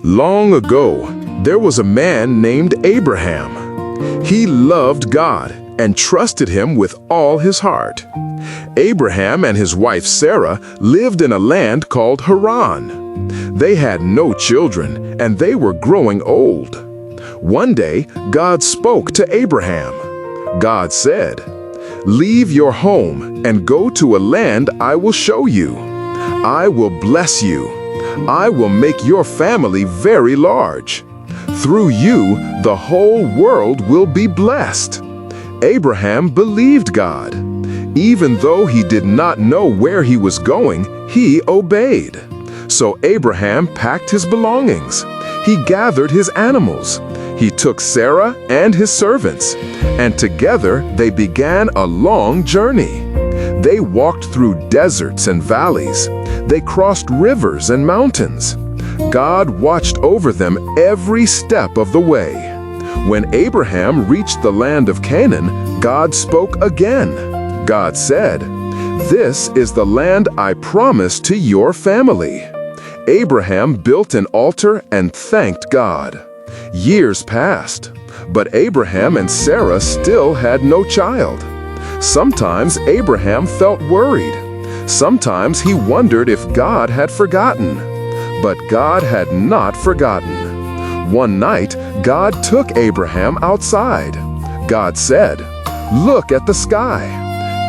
Long ago, there was a man named Abraham. He loved God and trusted Him with all his heart. Abraham and his wife Sarah lived in a land called Haran. They had no children, and they were growing old. One day, God spoke to Abraham. God said, "Leave your home and go to a land I will show you. I will bless you. I will make your family very large. Through you, the whole world will be blessed." Abraham believed God. Even though he did not know where he was going, he obeyed. So Abraham packed his belongings. He gathered his animals. He took Sarah and his servants, and together they began a long journey. They walked through deserts and valleys. They crossed rivers and mountains. God watched over them every step of the way. When Abraham reached the land of Canaan, God spoke again. God said, "This is the land I promised to your family." Abraham built an altar and thanked God. Years passed, but Abraham and Sarah still had no child. Sometimes Abraham felt worried. Sometimes he wondered if God had forgotten. But God had not forgotten. One night, God took Abraham outside. God said, "Look at the sky.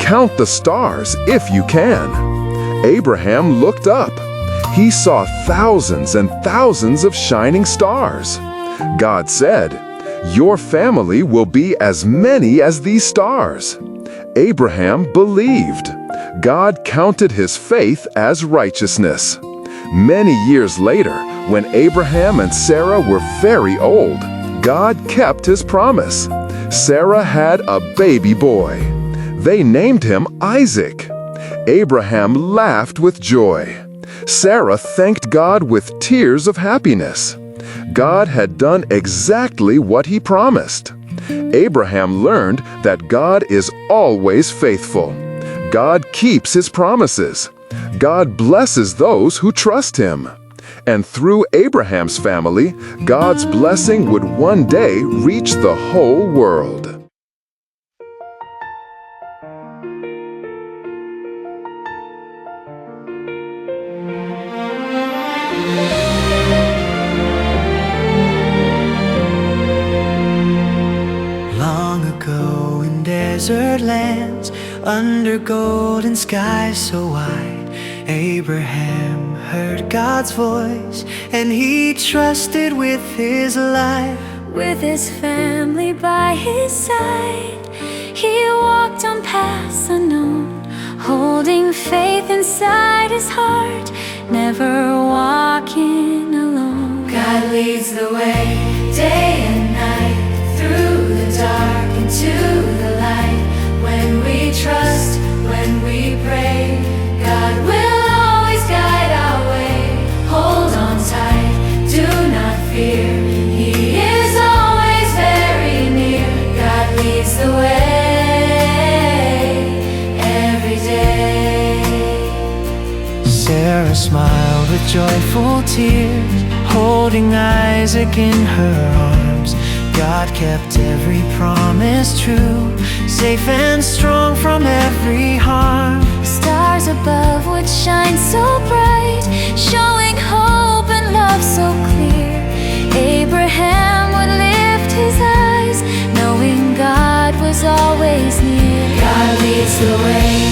Count the stars if you can." Abraham looked up. He saw thousands and thousands of shining stars. God said, "Your family will be as many as these stars." Abraham believed. God counted his faith as righteousness. Many years later, when Abraham and Sarah were very old, God kept his promise. Sarah had a baby boy. They named him Isaac. Abraham laughed with joy. Sarah thanked God with tears of happiness. God had done exactly what He promised. Abraham learned that God is always faithful. God keeps His promises. God blesses those who trust Him. And through Abraham's family, God's blessing would one day reach the whole world. Long ago in desert lands, under golden skies so wide, Abraham heard God's voice, and he trusted with his life. With his family by his side, he walked on paths unknown, holding faith inside his heart, never walking alone. God leads the way, day and night, through the dark into the light. When we trust, when we pray, God will always guide our way. Hold on tight, do not fear. He is always very near. God leads the way every day. Sarah smiled with joyful tears, holding Isaac in her arms. God kept every promise true, safe and strong from every harm. Stars above would shine so bright, showing hope and love so clear. Abraham would lift his eyes, knowing God was always near. God leads the way,